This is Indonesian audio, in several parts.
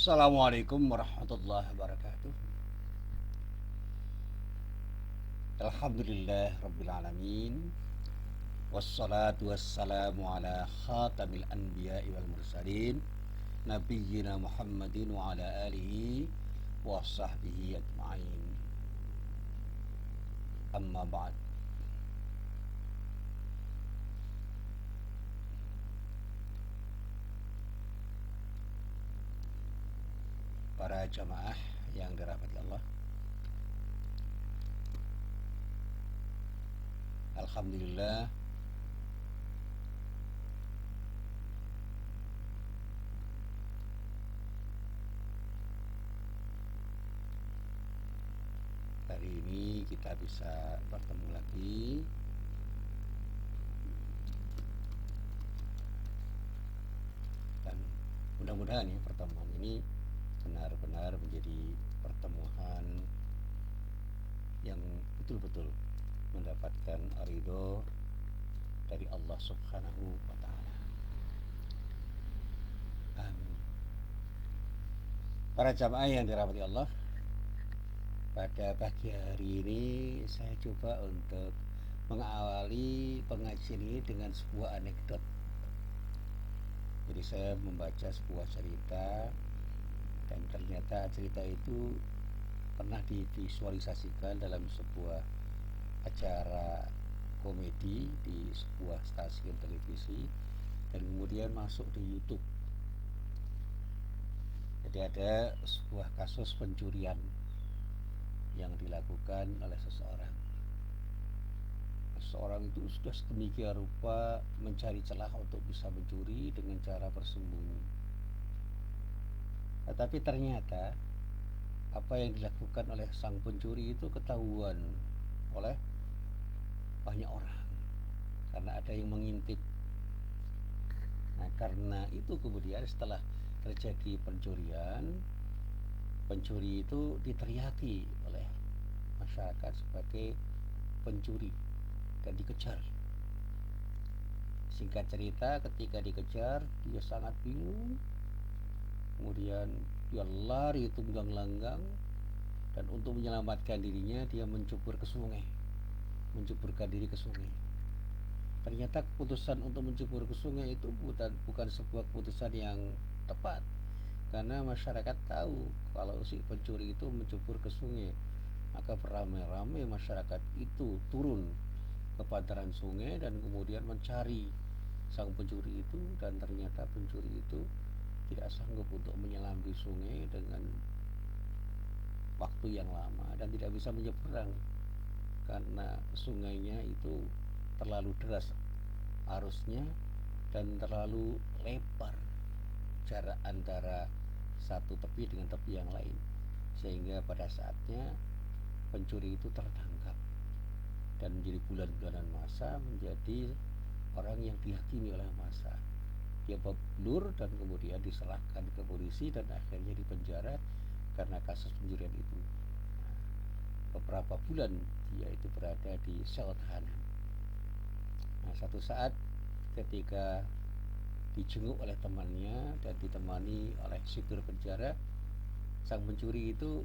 Assalamualaikum warahmatullahi wabarakatuh. Alhamdulillah rabbil alamin. Wassalatu wassalamu ala khatamil anbiya'i wal mursalin nabiyyina Muhammadin wa ala alihi wa sahbihi ajma'in. Amma ba'd. Para jamaah yang dirahmati Allah, alhamdulillah hari ini kita bisa bertemu lagi dan mudah-mudahan ya pertemuan ini benar-benar menjadi pertemuan yang betul-betul mendapatkan ridho dari Allah Subhanahu wa taala. Amin. Para jamaah yang dirahmati Allah, pada pagi hari ini saya coba untuk mengawali pengajian ini dengan sebuah anekdot. Jadi saya membaca sebuah cerita dan ternyata cerita itu pernah divisualisasikan dalam sebuah acara komedi di sebuah stasiun televisi dan kemudian masuk di YouTube. Jadi ada sebuah kasus pencurian yang dilakukan oleh seseorang. Seseorang itu sudah sedemikian rupa mencari celah untuk bisa mencuri dengan cara bersembunyi. Tetapi ternyata apa yang dilakukan oleh sang pencuri itu ketahuan oleh banyak orang karena ada yang mengintip. Nah, karena itu kemudian setelah terjadi pencurian, pencuri itu diteriaki oleh masyarakat sebagai pencuri dan dikejar. Singkat cerita, ketika dikejar dia sangat bingung, kemudian dia lari tunggang langgang dan untuk menyelamatkan dirinya dia menceburkan diri ke sungai. Ternyata keputusan untuk mencebur ke sungai itu bukan sebuah keputusan yang tepat karena masyarakat tahu kalau si pencuri itu mencebur ke sungai, maka beramai-ramai masyarakat itu turun ke bantaran sungai dan kemudian mencari sang pencuri itu, dan ternyata pencuri itu tidak sanggup untuk menyelam di sungai dengan waktu yang lama dan tidak bisa menyeberang karena sungainya itu terlalu deras arusnya dan terlalu lebar jarak antara satu tepi dengan tepi yang lain, sehingga pada saatnya pencuri itu tertangkap dan menjadi bulan-bulanan masa, menjadi orang yang dihakimi oleh masa. Dia belur dan kemudian diserahkan ke polisi dan akhirnya dipenjara karena kasus pencurian itu. Beberapa bulan dia itu berada di sel tahanan. Nah, satu saat ketika dijenguk oleh temannya dan ditemani oleh sipir penjara, sang pencuri itu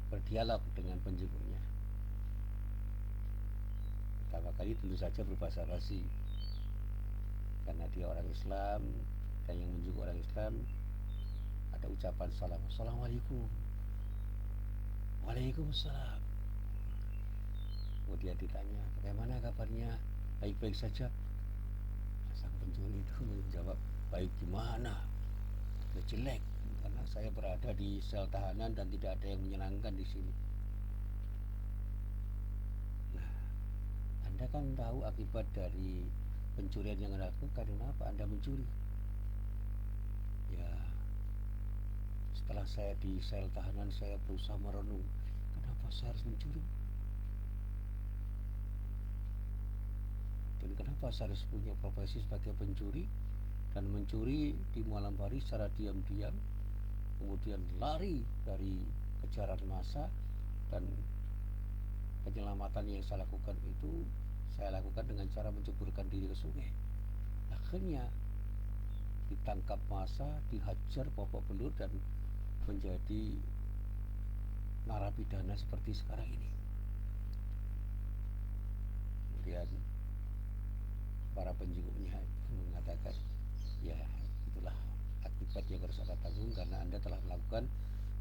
berdialog dengan penjenguknya. Pertama kali tentu saja berbahasa basi karena dia orang Islam dan yang menjenguk orang Islam ada ucapan salam, assalamualaikum, waalaikumsalam. Kemudian ditanya, bagaimana kabarnya, baik-baik saja. Sang pencuri itu menjawab, baik gimana, sudah jelek karena saya berada di sel tahanan dan tidak ada yang menyenangkan di sini. Nah, Anda kan tahu akibat dari pencurian yang Anda lakukan, kenapa Anda mencuri? Ya, setelah saya di sel tahanan saya berusaha merenung, kenapa saya harus mencuri? Dan kenapa saya harus punya profesi sebagai pencuri dan mencuri di malam hari secara diam-diam, kemudian lari dari kejaran massa, dan penyelamatan yang saya lakukan itu saya lakukan dengan cara menceburkan diri ke sungai. Akhirnya ditangkap massa, dihajar babak belur dan menjadi narapidana seperti sekarang ini. Kemudian para penjenguknya mengatakan, ya itulah akibat yang harus Anda tanggung karena Anda telah melakukan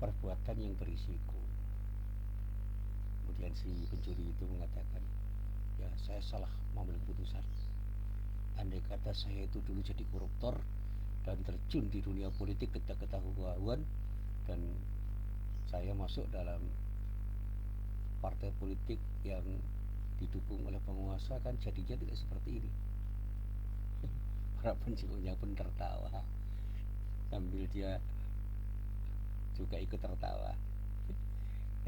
perbuatan yang berisiko. Kemudian si pencuri itu mengatakan, ya saya salah mengambil keputusan. Andai kata saya itu dulu jadi koruptor dan terjun di dunia politik ketahuan dan saya masuk dalam partai politik yang didukung oleh penguasa, kan jadinya tidak seperti ini. Para penjenguknya pun tertawa sambil dia juga ikut tertawa.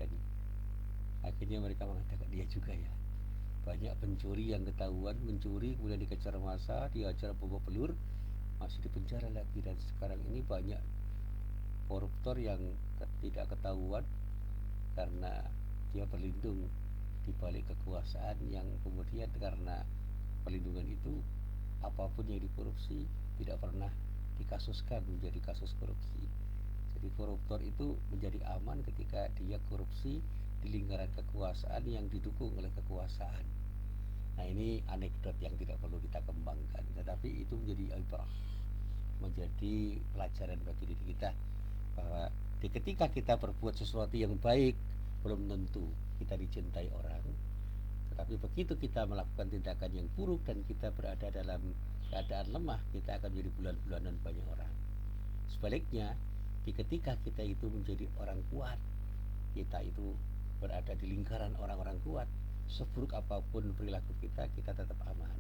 Dan akhirnya mereka mengatakan, dia juga ya, banyak pencuri yang ketahuan mencuri kemudian dikejar massa, diajar bobok pelur, masih dipenjara lagi. Dan sekarang ini banyak koruptor yang tidak ketahuan karena dia berlindung di balik kekuasaan yang kemudian karena perlindungan itu apapun yang dikorupsi tidak pernah dikasuskan menjadi kasus korupsi. Jadi koruptor itu menjadi aman ketika dia korupsi di lingkaran kekuasaan yang didukung oleh kekuasaan. Nah, ini anekdot yang tidak perlu kita kembangkan, tetapi itu menjadi ibrah, menjadi pelajaran bagi diri kita bahwa ketika kita berbuat sesuatu yang baik belum tentu kita dicintai orang, tetapi begitu kita melakukan tindakan yang buruk dan kita berada dalam keadaan lemah, kita akan menjadi bulan-bulanan banyak orang. Sebaliknya, ketika kita itu menjadi orang kuat, kita itu berada di lingkaran orang-orang kuat, seburuk apapun perilaku kita, kita tetap aman.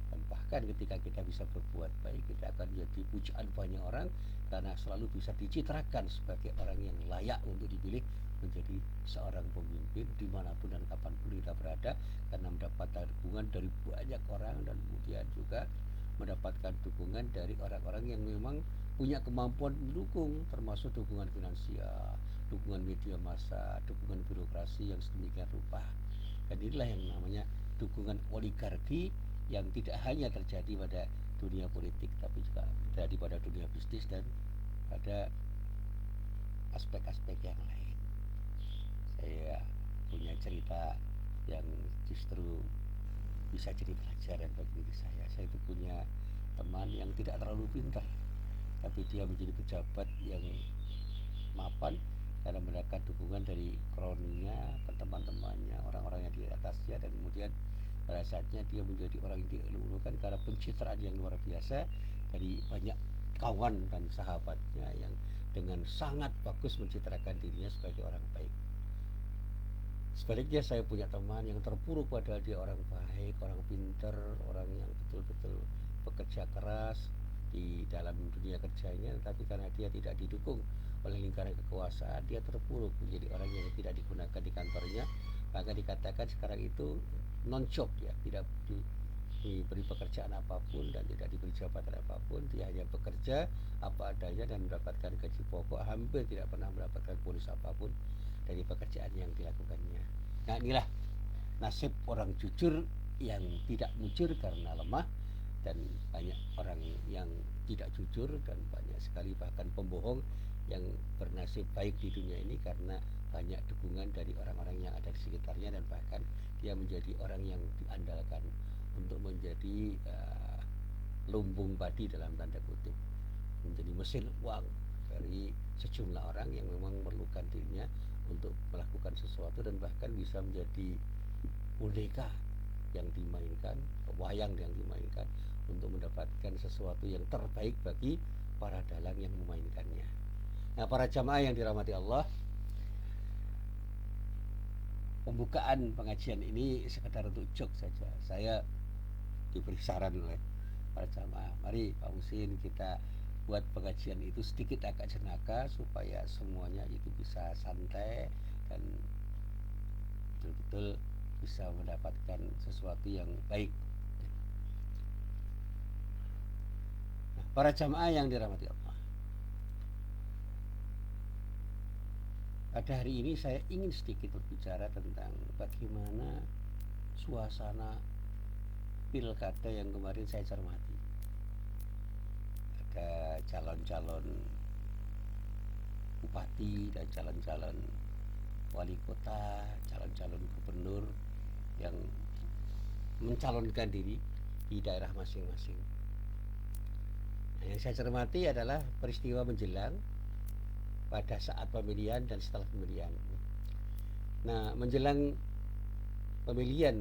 Dan bahkan ketika kita bisa berbuat baik, kita akan menjadi pujaan banyak orang karena selalu bisa dicitrakan sebagai orang yang layak untuk dipilih menjadi seorang pemimpin dimanapun dan kapanpun kita berada, karena mendapatkan dukungan dari banyak orang dan kemudian juga mendapatkan dukungan dari orang-orang yang memang punya kemampuan mendukung, termasuk dukungan finansial, dukungan media massa, dukungan birokrasi yang sedemikian rupa. Dan inilah yang namanya dukungan oligarki yang tidak hanya terjadi pada dunia politik, tapi juga terjadi pada dunia bisnis dan pada aspek-aspek yang lain. Saya punya cerita yang justru bisa jadi pelajaran bagi diri saya. Saya itu punya teman yang tidak terlalu pintar, tapi dia menjadi pejabat yang mapan karena mendapat dukungan dari kroninya, teman-temannya, orang-orang yang di atasnya, dan kemudian pada saatnya dia menjadi orang yang dielulukan karena pencitraan yang luar biasa dari banyak kawan dan sahabatnya yang dengan sangat bagus mencitrakan dirinya sebagai orang baik. Sebaliknya saya punya teman yang terpuruk padahal dia orang baik, orang pintar, orang yang betul-betul bekerja keras di dalam dunia kerjanya, tapi karena dia tidak didukung oleh lingkaran kekuasaan, dia terpuruk menjadi orang yang tidak digunakan di kantornya. Maka dikatakan sekarang itu non job, ya, tidak diberi pekerjaan apapun dan tidak diberi jabatan apapun. Dia hanya bekerja apa adanya dan mendapatkan gaji pokok, hampir tidak pernah mendapatkan bonus apapun dari pekerjaan yang dilakukannya. Nah, inilah nasib orang jujur yang tidak mujur karena lemah, dan banyak orang yang tidak jujur dan banyak sekali bahkan pembohong yang bernasib baik di dunia ini karena banyak dukungan dari orang-orang yang ada di sekitarnya, dan bahkan dia menjadi orang yang diandalkan untuk menjadi lumbung padi dalam tanda kutip, menjadi mesin uang dari sejumlah orang yang memang memerlukan dirinya untuk melakukan sesuatu, dan bahkan bisa menjadi boneka yang dimainkan, wayang yang dimainkan untuk mendapatkan sesuatu yang terbaik bagi para dalang yang memainkannya. Nah, para jamaah yang dirahmati Allah, pembukaan pengajian ini sekedar untuk joke saja. Saya diberi saran oleh para jamaah, mari Pak Musin kita buat pengajian itu sedikit agak jenaka supaya semuanya itu bisa santai dan betul-betul bisa mendapatkan sesuatu yang baik. Nah, para jamaah yang dirahmati Allah, pada hari ini saya ingin sedikit berbicara tentang bagaimana suasana pilkada yang kemarin saya cermati. Ada calon-calon bupati dan calon-calon wali kota, calon-calon gubernur yang mencalonkan diri di daerah masing-masing. Nah, yang saya cermati adalah peristiwa menjelang, pada saat pemilihan dan setelah pemilihan. Nah, menjelang pemilihan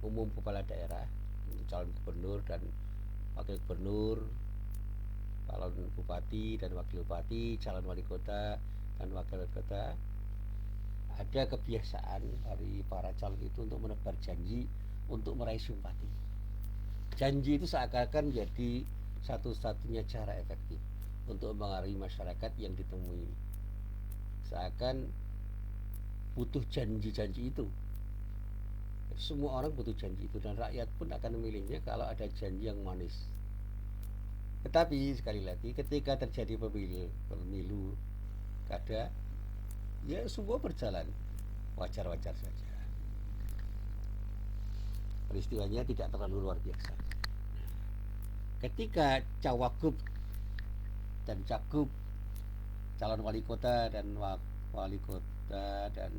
umum kepala daerah, calon gubernur dan wakil gubernur, calon bupati dan wakil bupati, calon wali kota dan wakil wali kota, ada kebiasaan dari para calon itu untuk menebar janji untuk meraih simpati. Janji itu seakan-akan menjadi satu-satunya cara efektif untuk mengaruhi masyarakat yang ditemui. Seakan butuh janji-janji itu. Semua orang butuh janji itu, dan rakyat pun akan memilihnya kalau ada janji yang manis. Tetapi sekali lagi, ketika terjadi pemilu kada, ya semua berjalan wajar-wajar saja. Peristiwanya tidak terlalu luar biasa. Ketika cawagup dan cagup, calon wali kota dan wali kota dan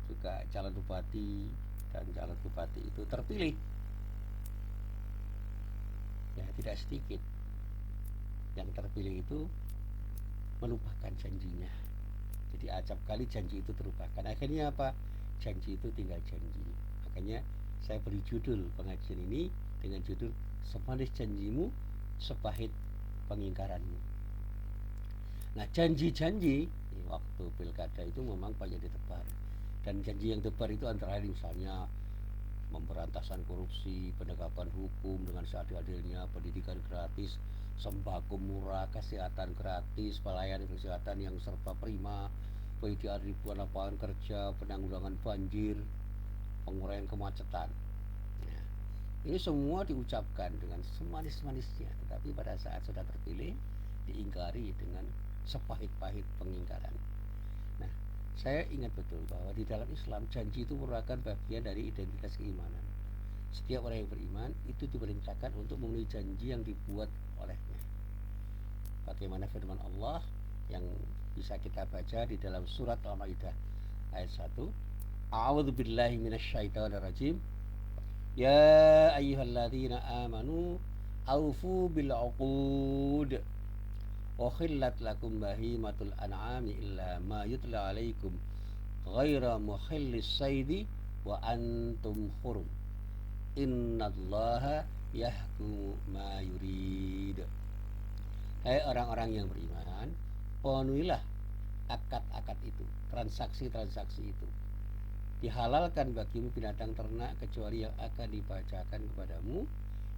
juga calon bupati dan calon bupati itu terpilih, ya tidak sedikit yang terpilih itu melupakan janjinya. Jadi acap kali janji itu terlupakan. Akhirnya apa? Janji itu tinggal janji. Makanya saya beri judul pengajian ini dengan judul Semanis janjimu, sepahit pengingkaranmu. Nah, janji-janji waktu pilkada itu memang banyak ditebar. Dan janji yang tebar itu antara lain misalnya pemberantasan korupsi, penegakan hukum dengan seadil-adilnya, pendidikan gratis, sembako murah, kesehatan gratis, pelayanan kesehatan yang serba prima, penyediaan ribuan lapangan kerja, penanggulangan banjir, penguraian kemacetan. Nah, ini semua diucapkan dengan semanis-manisnya, tetapi pada saat sudah terpilih diingkari dengan sepahit-pahit pengingkaran. Nah, saya ingat betul bahwa di dalam Islam janji itu merupakan bagian dari identitas keimanan. Setiap orang yang beriman itu diperintahkan untuk memenuhi janji yang dibuat olehnya. Bagaimana firman Allah yang bisa kita baca di dalam surat Al-Maidah ayat 1. A'udzu billahi minasyaitonir rajim. Ya ayyuhalladzina amanu aufu bil 'uqud. Ukhillat lakum bahimatul an'ami illa ma yutla alaikum ghaira mukhillis saidi wa antum hurum. Innallaha yahkumu ma yurid. Hai orang-orang yang beriman, penuhilah akad-akad itu, transaksi-transaksi itu. Dihalalkan bagimu binatang ternak kecuali yang akan dibacakan kepadamu.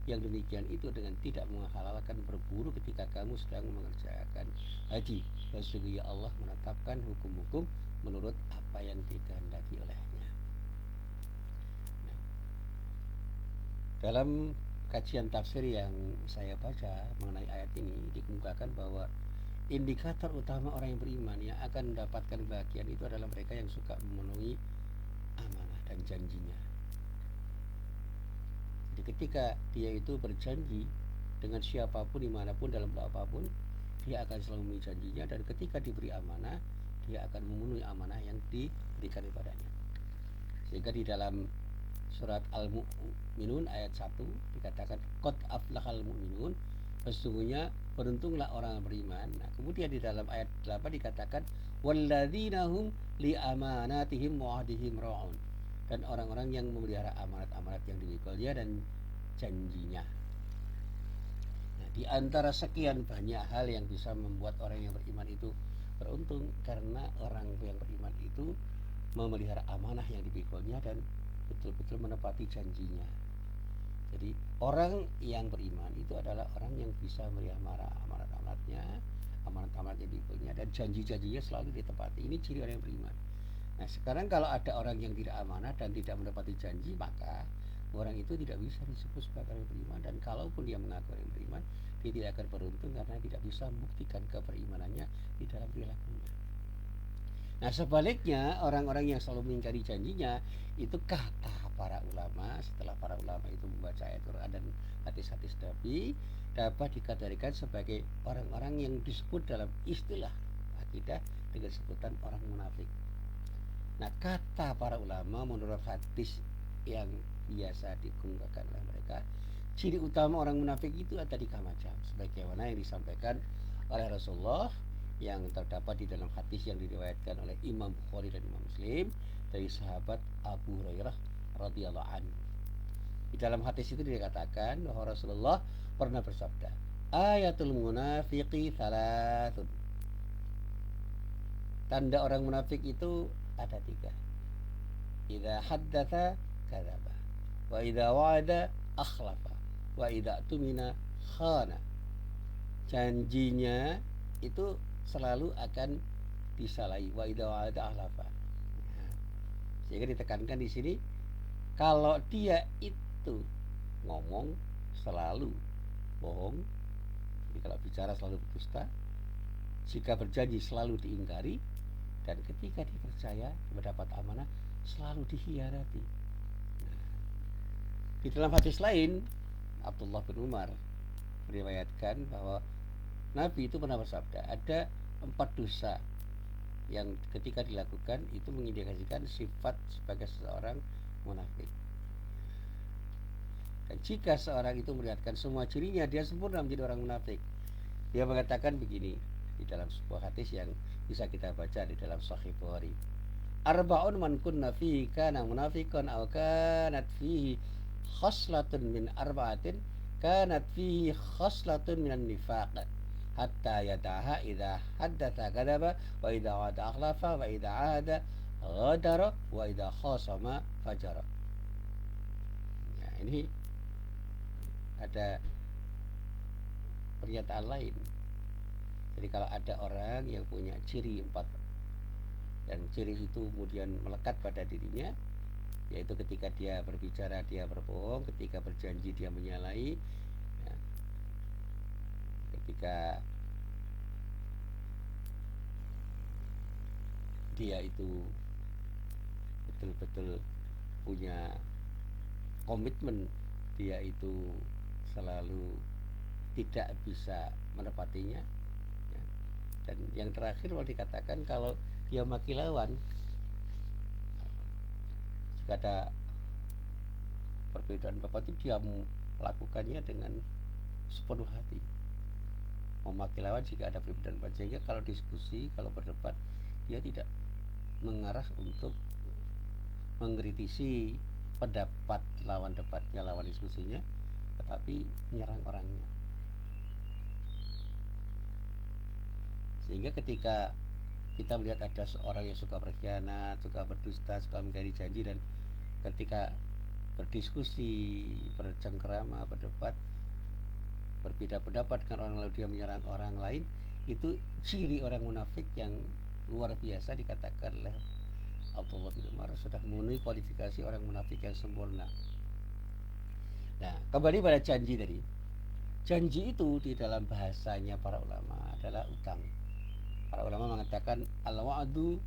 Yang demikian itu dengan tidak menghalalkan berburu ketika kamu sedang mengerjakan haji. Sesungguhnya Allah menetapkan hukum-hukum menurut apa yang dikehendaki olehnya. Nah, dalam kajian tafsir yang saya baca mengenai ayat ini dikemukakan bahwa indikator utama orang yang beriman yang akan mendapatkan kebahagiaan itu adalah mereka yang suka memenuhi amanah dan janjinya. Jadi ketika dia itu berjanji dengan siapapun, dimanapun, dalam apapun, dia akan selalu memenuhi janjinya, dan ketika diberi amanah, dia akan memenuhi amanah yang diberikan kepadanya. Sehingga di dalam surat Al-Mu'minun ayat 1 dikatakan qad aflahal mu'minun, sesungguhnya beruntunglah orang yang beriman. Nah, kemudian di dalam ayat 8 dikatakan walladzina hum li amanatihim wa ahdihim ra'un, dan orang-orang yang memelihara amanat-amanat yang dimikulnya dan janjinya. Nah, di antara sekian banyak hal yang bisa membuat orang yang beriman itu beruntung, karena orang yang beriman itu memelihara amanah yang dipikulnya dan betul-betul menepati janjinya. Jadi orang yang beriman itu adalah orang yang bisa memelihara amanat-amanatnya, amanat-amanat yang dipikulnya, dan janji-janjinya selalu ditepati. Ini ciri orang yang beriman. Nah, sekarang kalau ada orang yang tidak amanah dan tidak menepati janji, maka orang itu tidak bisa disebut sebagai orang yang beriman. Dan kalaupun dia mengaku orang yang beriman, dia tidak akan beruntung karena tidak bisa membuktikan keberimanannya di dalam perilakunya. Nah, sebaliknya orang-orang yang selalu mengingkari janjinya, itu kata para ulama, setelah para ulama itu membaca ayat Quran dan hadis-hadis Nabi, dapat dikategorikan sebagai orang-orang yang disebut dalam istilah akidah dengan sebutan orang munafik. Nah, kata para ulama menurut hadis yang biasa dikemukakan oleh mereka, ciri utama orang munafik itu ada 3 macam, sebagaimana yang disampaikan oleh Rasulullah yang terdapat di dalam hadis yang diriwayatkan oleh Imam Bukhari dan Imam Muslim dari sahabat Abu Hurairah radhiyallahu anhu. Di dalam hadis itu dikatakan bahwa Rasulullah pernah bersabda, ayatul munafiqi thalathun. Tanda orang munafik itu ada 3. Idza haddatsa kadzaba, wa idza wa'ada akhlafa, wa idza tumina khana. Janjinya itu selalu akan disalahi, wa idza wa'ada akhlafa. Sehingga ditekankan di sini kalau dia itu ngomong selalu bohong, jadi kalau bicara selalu berdusta, jika berjanji selalu diingkari, dan ketika dipercaya mendapat amanah selalu dikhianati. Di dalam hadis lain, Abdullah bin Umar meriwayatkan bahwa Nabi itu pernah bersabda, ada 4 dosa yang ketika dilakukan itu mengindikasikan sifat sebagai seseorang munafik. Dan jika seorang itu melihatkan semua cirinya, dia sempurna menjadi orang munafik. Dia mengatakan begini di dalam sebuah hadis yang bisa kita baca di dalam Sahih Bukhari. Arba'un man kunna fihi kana munafiqan aw kanat fihi khaslatun min arba'atin kanat fihi khaslatun minan nifaq hatta yadaha idza haddatsa kadzaba wa idza wa'ada akhlafa wa idza ahada ghadara wa idza khasama fajara. Nah, ini ada pernyataan lain. Jadi kalau ada orang yang punya ciri 4 dan ciri itu kemudian melekat pada dirinya, yaitu ketika dia berbicara dia berbohong, ketika berjanji dia menyalahi, ya, ketika dia itu betul-betul punya komitmen, dia itu selalu tidak bisa menepatinya. Dan yang terakhir mau dikatakan kalau dia maki lawan, jika ada perbedaan pendapat itu dia melakukannya dengan sepenuh hati, memaki lawan jika ada perbedaan pendapat, sehingga kalau diskusi, kalau berdebat, dia tidak mengarah untuk mengkritisi pendapat lawan debatnya, lawan diskusinya, tetapi menyerang orangnya. Sehingga ketika kita melihat ada seorang yang suka berkhianat, suka berdusta, suka mengingkari janji, dan ketika berdiskusi, bercengkerama, berdebat, berbeda pendapat dengan orang lalu dia menyerang orang lain, itu ciri orang munafik yang luar biasa, dikatakan oleh Abdullah bin Umar sudah memenuhi kualifikasi orang munafik yang sempurna. Nah, kembali pada janji tadi. Janji itu di dalam bahasanya para ulama adalah utang. Para ulama mengatakan al-wa'du,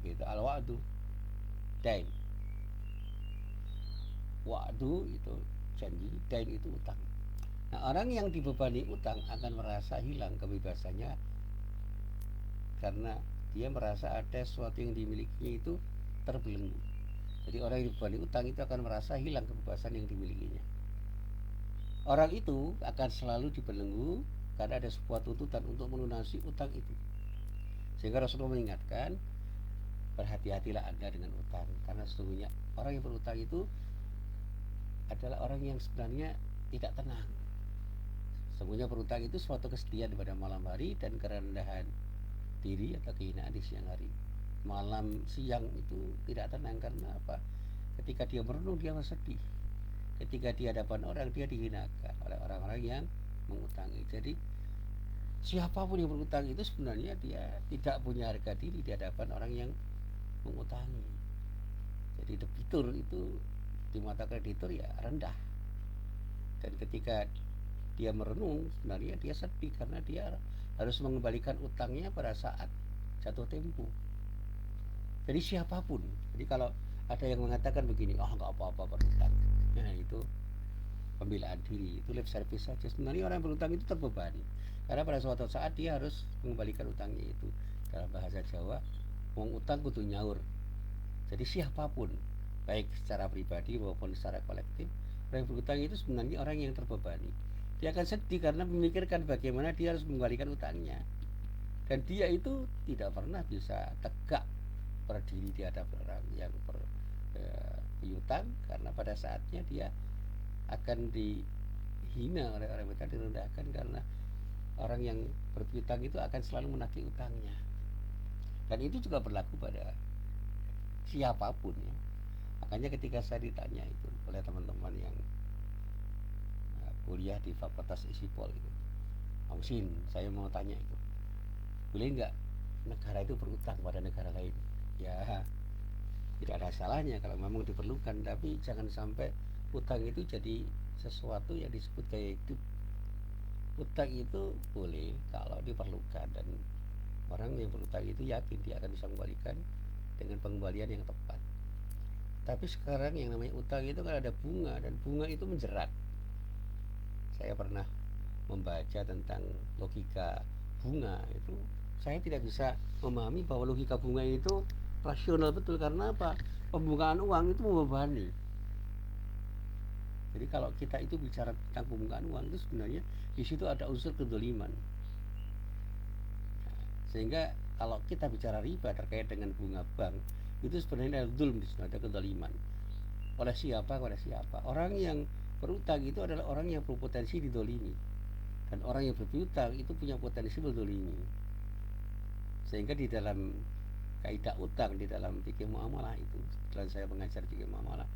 gitu, al-wa'du dain. Wa'du itu janji, dain itu utang. Nah, orang yang dibebani utang akan merasa hilang kebebasannya karena dia merasa ada sesuatu yang dimilikinya itu terbelenggu. Jadi orang yang dibebani utang itu akan merasa hilang kebebasan yang dimilikinya. Orang itu akan selalu dibelenggu karena ada sebuah tuntutan untuk melunasi utang itu. Sehingga Rasulullah mengingatkan, berhati-hatilah Anda dengan utang, karena sesungguhnya orang yang berutang itu adalah orang yang sebenarnya tidak tenang. Sesungguhnya berutang itu suatu kesedihan pada malam hari dan kerendahan diri atau kehinaan di siang hari. Malam siang itu tidak tenang karena apa? Ketika dia merenung dia bersedih. Ketika di hadapan orang dia dihinakan oleh orang-orang yang mengutangi. Jadi siapapun yang berutang itu sebenarnya dia tidak punya harga diri di hadapan orang yang mengutangi. Jadi debitur itu di mata kreditur ya rendah. Dan ketika dia merenung sebenarnya dia sedih karena dia harus mengembalikan utangnya pada saat jatuh tempo. Jadi siapapun. Jadi kalau ada yang mengatakan begini, nggak apa-apa berutang, nah itu pembelaan diri, itu lip service saja. Sebenarnya orang yang berutang itu terbebani, karena pada suatu saat dia harus mengembalikan utangnya itu. Dalam bahasa Jawa, wong utang kudu nyaur. Jadi siapapun, baik secara pribadi maupun secara kolektif, orang yang berutang itu sebenarnya orang yang terbebani. Dia akan sedih karena memikirkan bagaimana dia harus mengembalikan utangnya, dan dia itu tidak pernah bisa tegak berdiri di hadapan orang yang berpiutang, karena pada saatnya dia akan dihina oleh orang mereka, direndahkan, karena orang yang berpiutang itu akan selalu menagih utangnya. Dan itu juga berlaku pada siapapun ya. Makanya ketika saya ditanya itu oleh teman-teman yang kuliah di Fakultas Isipol itu, Sin, saya mau tanya itu, boleh nggak negara itu berutang pada negara lain? Ya, tidak ada salahnya kalau memang diperlukan, tapi jangan sampai utang itu jadi sesuatu yang disebut gaya hidup. Utang itu boleh kalau diperlukan, dan orang yang berutang itu yakin dia akan bisa kembalikan dengan pengembalian yang tepat. Tapi sekarang yang namanya utang itu kan ada bunga, dan bunga itu menjerat. Saya pernah membaca tentang logika bunga itu, saya tidak bisa memahami bahwa logika bunga itu rasional betul. Karena apa? Pembukaan uang itu membebani. Jadi kalau kita itu bicara tentang pembukaan uang itu sebenarnya di situ ada unsur kedoliman. Sehingga kalau kita bicara riba terkait dengan bunga bank, itu sebenarnya ada zulm, di situ ada kedoliman. Oleh siapa? Oleh siapa? Orang yang berutang itu adalah orang yang berpotensi didolimi, dan orang yang berpiutang itu punya potensi mendolimi. Sehingga di dalam kaidah utang, di dalam fikih muamalah itu, setelah saya mengajar fikih muamalah,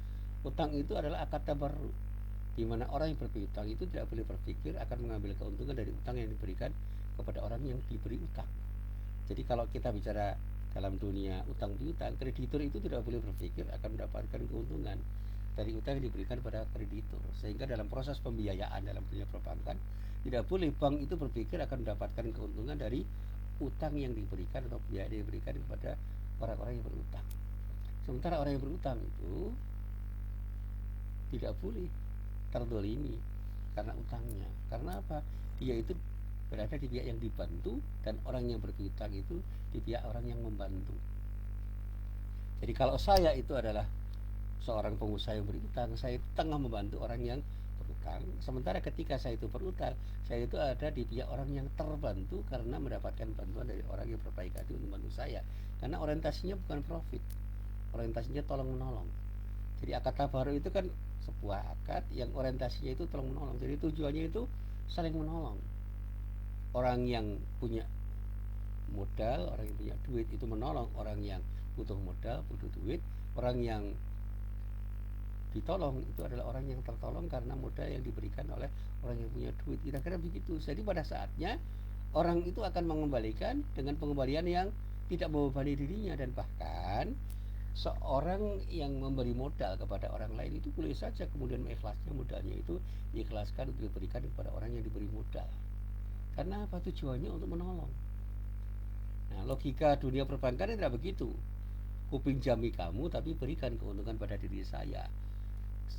utang itu adalah akad tabarru, di mana orang yang berpiutang itu tidak boleh berpikir akan mengambil keuntungan dari utang yang diberikan kepada orang yang diberi utang. Jadi kalau kita bicara dalam dunia utang piutang, kreditur itu tidak boleh berpikir akan mendapatkan keuntungan dari utang yang diberikan pada kreditur. Sehingga dalam proses pembiayaan dalam dunia perbankan, tidak boleh bank itu berpikir akan mendapatkan keuntungan dari utang yang diberikan atau biaya yang diberikan kepada orang-orang yang berutang. Sementara orang yang berutang itu tidak boleh terdolimi karena utangnya. Karena apa? Dia itu berada di pihak yang dibantu, dan orang yang berpiutang itu di pihak orang yang membantu. Jadi kalau saya itu adalah seorang pengusaha yang berutang, saya itu tengah membantu orang yang berutang. Sementara ketika saya itu berutang, saya itu ada di pihak orang yang terbantu karena mendapatkan bantuan dari orang yang berbaik hati untuk membantu saya. Karena orientasinya bukan profit, orientasinya tolong menolong. Jadi akad tabarru itu kan sebuah akad yang orientasinya itu tolong menolong. Jadi tujuannya itu saling menolong. Orang yang punya modal, orang yang punya duit itu menolong orang yang butuh modal, butuh duit. Orang yang ditolong itu adalah orang yang tertolong karena modal yang diberikan oleh orang yang punya duit. Kira-kira begitu. Jadi pada saatnya orang itu akan mengembalikan dengan pengembalian yang tidak membebani dirinya. Dan bahkan seorang yang memberi modal kepada orang lain itu boleh saja kemudian mengikhlaskan modalnya itu diikhlaskan untuk diberikan kepada orang yang diberi modal. Karena apa? Tujuannya untuk menolong. Nah, logika dunia perbankan tidak begitu. Kupinjami kamu tapi berikan keuntungan pada diri saya.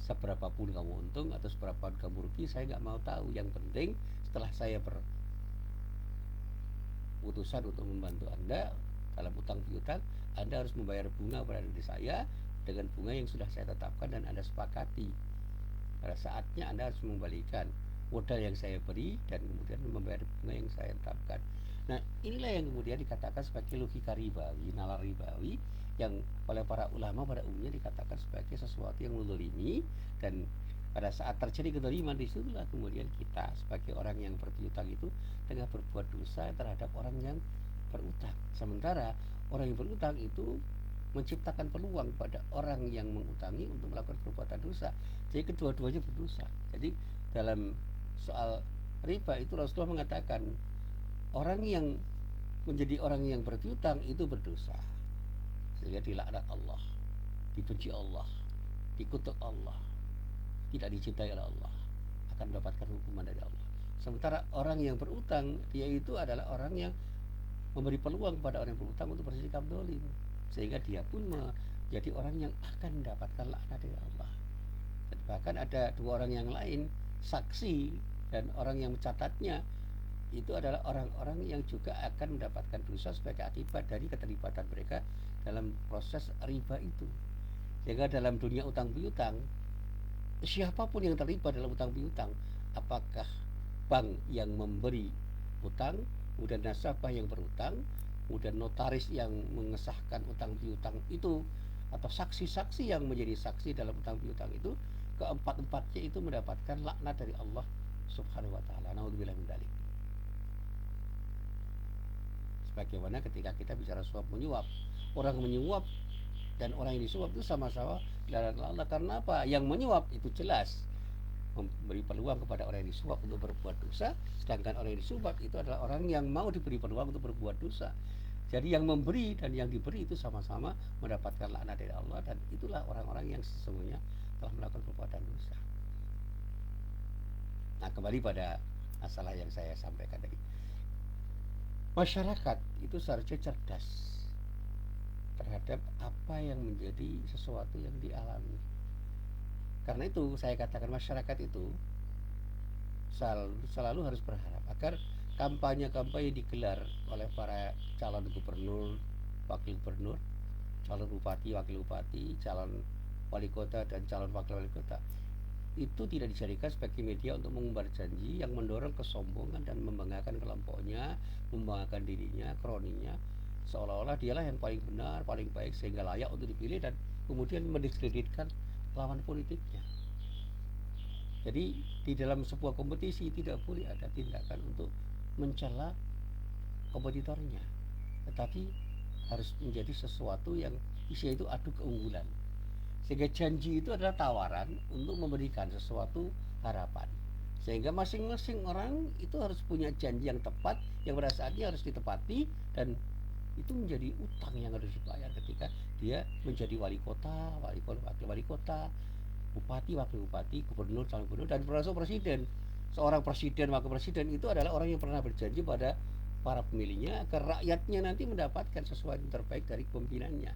Seberapapun kamu untung atau seberapa kamu rugi, saya nggak mau tahu. Yang penting setelah saya berputusan untuk membantu Anda dalam utang piutang, Anda harus membayar bunga pada diri saya dengan bunga yang sudah saya tetapkan dan Anda sepakati. Pada saatnya Anda harus mengembalikan modal yang saya beri dan kemudian membayar bunga yang saya tetapkan. Nah, inilah yang kemudian dikatakan sebagai logika ribawi, nalar ribawi, yang oleh para ulama pada umumnya dikatakan sebagai sesuatu yang menzalimi. Dan pada saat terjadi kezaliman, disitulah kemudian kita sebagai orang yang berpiutang itu tengah berbuat dosa terhadap orang yang berutang. Sementara orang yang berutang itu menciptakan peluang pada orang yang mengutangi untuk melakukan perbuatan dosa. Jadi kedua-duanya berdosa. Jadi dalam soal riba itu Rasulullah mengatakan orang yang menjadi orang yang berpiutang itu berdosa, sehingga dilaknat Allah, dibenci Allah, dikutuk Allah, tidak dicintai oleh Allah, akan mendapatkan hukuman dari Allah. Sementara orang yang berutang, dia itu adalah orang yang memberi peluang pada orang yang berutang untuk bersikap dolim, sehingga dia pun menjadi orang yang akan mendapatkan laknat dari Allah. Bahkan ada dua orang yang lain, saksi dan orang yang mencatatnya, itu adalah orang-orang yang juga akan mendapatkan dosa sebagai akibat dari keterlibatan mereka dalam proses riba itu. Sehingga dalam dunia utang piutang, siapapun yang terlibat dalam utang piutang, apakah bank yang memberi utang, kemudian nasabah yang berutang, kemudian notaris yang mengesahkan utang piutang itu, atau saksi-saksi yang menjadi saksi dalam utang piutang itu, keempat-empatnya itu mendapatkan laknat dari Allah Subhanahu wa taala. Naudzubillah min dzalik. Sebagaimana ketika kita bicara suap menyuap, orang menyuap dan orang yang disuap itu sama-sama dilarang Allah. Karena apa? Yang menyuap itu jelas memberi peluang kepada orang yang disuap untuk berbuat dosa, sedangkan orang yang disuap itu adalah orang yang mau diberi peluang untuk berbuat dosa. Jadi yang memberi dan yang diberi itu sama-sama mendapatkan laknat dari Allah, dan itulah orang-orang yang sesungguhnya telah melakukan perbuatan dosa. Nah, kembali pada masalah yang saya sampaikan tadi. Masyarakat itu seharusnya cerdas terhadap apa yang menjadi sesuatu yang dialami. Karena itu saya katakan masyarakat itu selalu harus berharap agar kampanye-kampanye digelar oleh para calon gubernur, wakil gubernur, calon bupati, wakil bupati, calon wali kota dan calon wakil wali kota itu tidak dijadikan sebagai media untuk mengumbar janji yang mendorong kesombongan dan membanggakan kelompoknya, membanggakan dirinya, kroninya, seolah-olah dialah yang paling benar, paling baik sehingga layak untuk dipilih, dan kemudian mendiskreditkan lawan politiknya. Jadi di dalam sebuah kompetisi tidak boleh ada tindakan untuk mencela kompetitornya, tetapi harus menjadi sesuatu yang isinya itu adu keunggulan. Sehingga janji itu adalah tawaran untuk memberikan sesuatu harapan. Sehingga masing-masing orang itu harus punya janji yang tepat, yang pada saatnya harus ditepati, dan itu menjadi utang yang harus dibayar ketika dia menjadi wali kota, wakil wali kota, bupati, wakil bupati, gubernur, calon gubernur, dan termasuk presiden. Seorang presiden, wakil presiden itu adalah orang yang pernah berjanji pada para pemilihnya agar rakyatnya nanti mendapatkan sesuatu yang terbaik dari kepemimpinannya.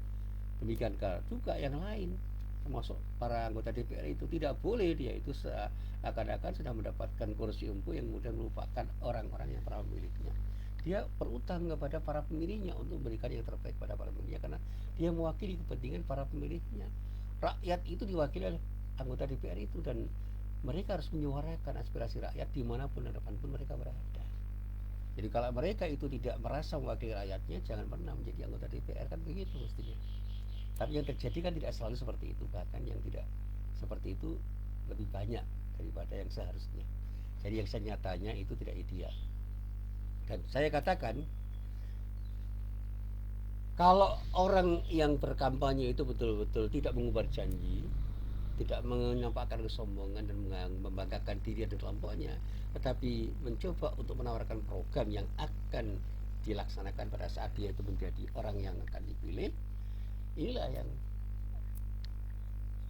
Demikian juga yang lain, termasuk para anggota DPR itu tidak boleh dia itu seakan-akan sudah mendapatkan kursi umpu yang kemudian melupakan orang-orang yang pernah memilihnya. Dia berutang kepada para pemilihnya untuk memberikan yang terbaik pada para pemilihnya, karena dia mewakili kepentingan para pemilihnya. Rakyat itu diwakili oleh anggota DPR itu, dan mereka harus menyuarakan aspirasi rakyat dimanapun dan kapanpun mereka berada. Jadi kalau mereka itu tidak merasa mewakili rakyatnya, jangan pernah menjadi anggota DPR, kan begitu mestinya. Tapi yang terjadi kan tidak selalu seperti itu, bahkan yang tidak seperti itu lebih banyak daripada yang seharusnya. Jadi yang senyatanya itu tidak ideal. Dan saya katakan, kalau orang yang berkampanye itu betul-betul tidak mengumbar janji, tidak menampakkan kesombongan dan membanggakan diri dan kelompoknya, tetapi mencoba untuk menawarkan program yang akan dilaksanakan pada saat dia itu menjadi orang yang akan dipilih, inilah yang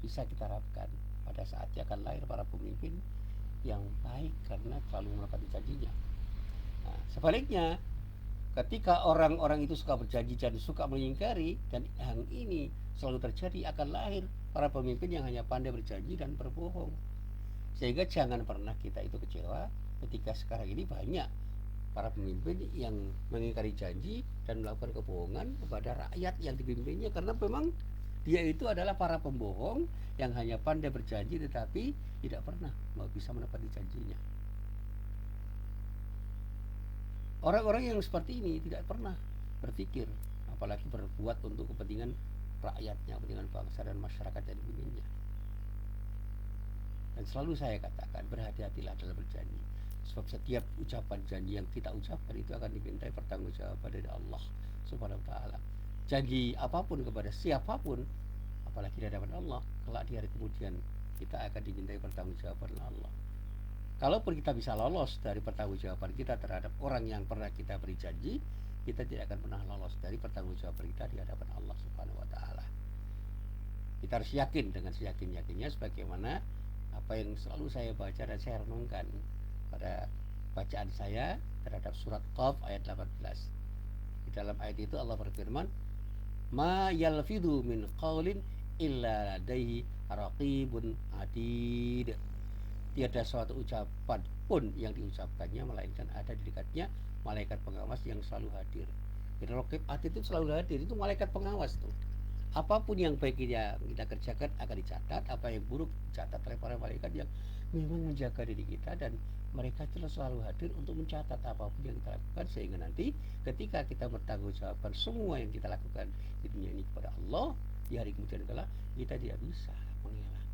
bisa kita harapkan pada saatnya akan lahir para pemimpin yang baik karena selalu menepati janjinya. Nah, sebaliknya, ketika orang-orang itu suka berjanji dan suka mengingkari, dan yang ini selalu terjadi, akan lahir para pemimpin yang hanya pandai berjanji dan berbohong. Sehingga jangan pernah kita itu kecewa ketika sekarang ini banyak para pemimpin yang mengingkari janji dan melakukan kebohongan kepada rakyat yang dipimpinnya, karena memang dia itu adalah para pembohong yang hanya pandai berjanji tetapi tidak pernah bisa menepati janjinya. Orang-orang yang seperti ini tidak pernah berpikir, apalagi berbuat untuk kepentingan rakyatnya, kepentingan bangsa dan masyarakat yang dipimpinnya. Dan selalu saya katakan, berhati-hatilah dalam berjanji, sebab setiap ucapan janji yang kita ucapkan itu akan dimintai pertanggungjawaban dari Allah Subhanahu wa taala. Janji apapun kepada siapapun, apalagi di hadapan Allah, kelak di hari kemudian kita akan dimintai pertanggungjawaban oleh Allah. Kalaupun kita bisa lolos dari pertanggungjawaban kita terhadap orang yang pernah kita beri janji, kita tidak akan pernah lolos dari pertanggungjawaban kita di hadapan Allah Subhanahu wa taala. Kita harus yakin dengan seyakin-yakinnya, sebagaimana apa yang selalu saya baca dan saya renungkan pada bacaan saya terhadap surat Qaf ayat 18. Di dalam ayat itu Allah berfirman, "Ma yalfidu min qaulin illa ladaihi raqibun atid. Tiada suatu ucapan pun yang diucapkannya melainkan ada di dekatnya malaikat pengawas yang selalu hadir. Jadi raqib atid itu selalu hadir, itu malaikat pengawas tuh. Apapun yang baik yang kita kerjakan akan dicatat, apa yang buruk dicatat oleh para malaikat yang memang menjaga diri kita, dan mereka terus selalu hadir untuk mencatat apapun yang kita lakukan, sehingga nanti ketika kita bertanggungjawabkan semua yang kita lakukan di dunia ini kepada Allah, di hari kemudian kala kita tidak bisa mengelak.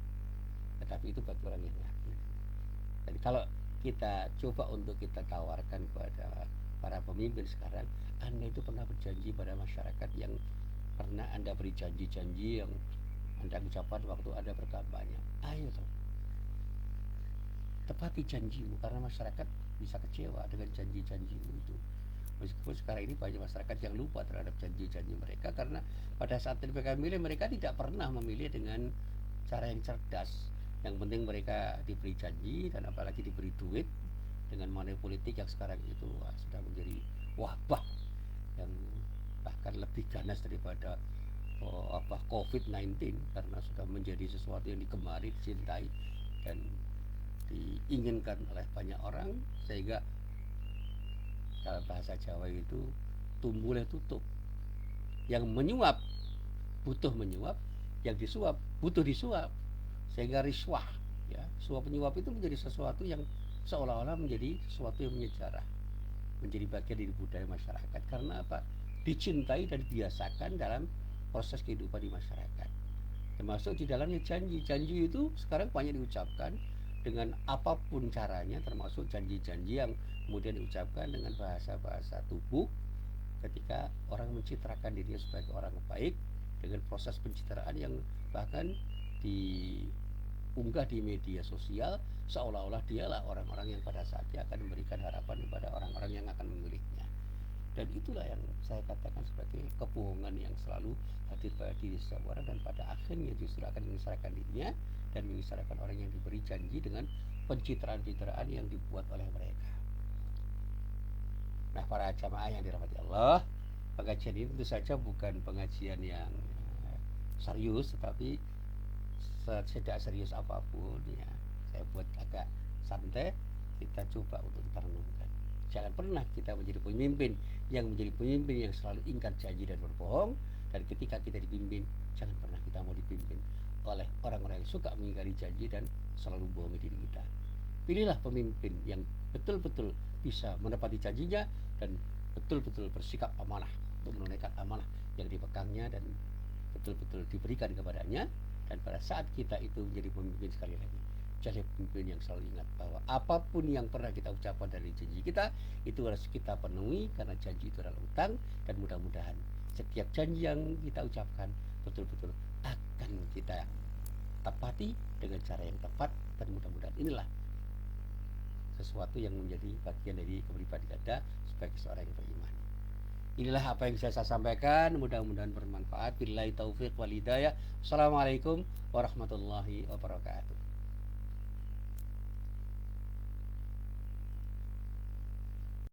Tetapi itu bagi orang yang yakin. Jadi kalau kita coba untuk kita tawarkan kepada para pemimpin sekarang, Anda itu pernah berjanji pada masyarakat yang pernah Anda beri janji-janji yang Anda ucapkan waktu Anda berkampanye. Ayo toh, tepati janjimu, karena masyarakat bisa kecewa dengan janji-janjimu itu. Meskipun sekarang ini banyak masyarakat yang lupa terhadap janji-janji mereka, karena pada saat mereka memilih, mereka tidak pernah memilih dengan cara yang cerdas. Yang penting mereka diberi janji, dan apalagi diberi duit dengan money politik yang sekarang itu sudah menjadi wabah yang bahkan lebih ganas daripada COVID-19, karena sudah menjadi sesuatu yang digemari, dicintai, dan diinginkan oleh banyak orang, sehingga dalam bahasa Jawa itu tumbuhnya tutup. Yang menyuap butuh menyuap, yang disuap butuh disuap, sehingga riswah, ya, suap menyuap itu menjadi sesuatu yang seolah-olah menjadi sesuatu yang menyejarah, menjadi bagian dari budaya masyarakat. Karena apa? Dicintai dan dibiasakan dalam proses kehidupan di masyarakat, termasuk di dalamnya janji. Janji itu sekarang banyak diucapkan dengan apapun caranya, termasuk janji-janji yang kemudian diucapkan dengan bahasa-bahasa tubuh ketika orang mencitrakan dirinya sebagai orang baik, dengan proses pencitraan yang bahkan diunggah di media sosial seolah-olah dialah orang-orang yang pada saatnya akan memberikan harapan kepada orang-orang yang akan memilihnya. Dan itulah yang saya katakan sebagai kebohongan yang selalu hadir pada diri setiap orang, dan pada akhirnya justru akan menyengsarakan dirinya dan menyengsarakan orang yang diberi janji dengan pencitraan-pencitraan yang dibuat oleh mereka. Nah, para jamaah yang dirahmati Allah, pengajian ini tentu saja bukan pengajian yang serius, tetapi tidak serius apapun, ya, saya buat agak santai. Kita coba untuk kita renungkan. Jangan pernah kita menjadi pemimpin yang selalu ingkar janji dan berbohong. Dan ketika kita dipimpin, jangan pernah kita mau dipimpin oleh orang-orang yang suka mengingkari janji dan selalu bohongi diri kita. Pilihlah pemimpin yang betul-betul bisa menepati janjinya dan betul-betul bersikap amanah untuk menunaikan amanah yang dipegangnya dan betul-betul diberikan kepadanya. Dan pada saat kita itu menjadi pemimpin, sekali lagi, jadi pemimpin yang selalu ingat bahwa apapun yang pernah kita ucapkan dari janji kita, itu harus kita penuhi, karena janji itu adalah utang. Dan mudah-mudahan setiap janji yang kita ucapkan betul-betul akan kita tepati dengan cara yang tepat. Dan mudah-mudahan inilah sesuatu yang menjadi bagian dari kepribadian kita sebagai seorang yang beriman. Inilah apa yang saya sampaikan, mudah-mudahan bermanfaat. Billahi taufiq wal hidayah. Assalamualaikum warahmatullahi wabarakatuh.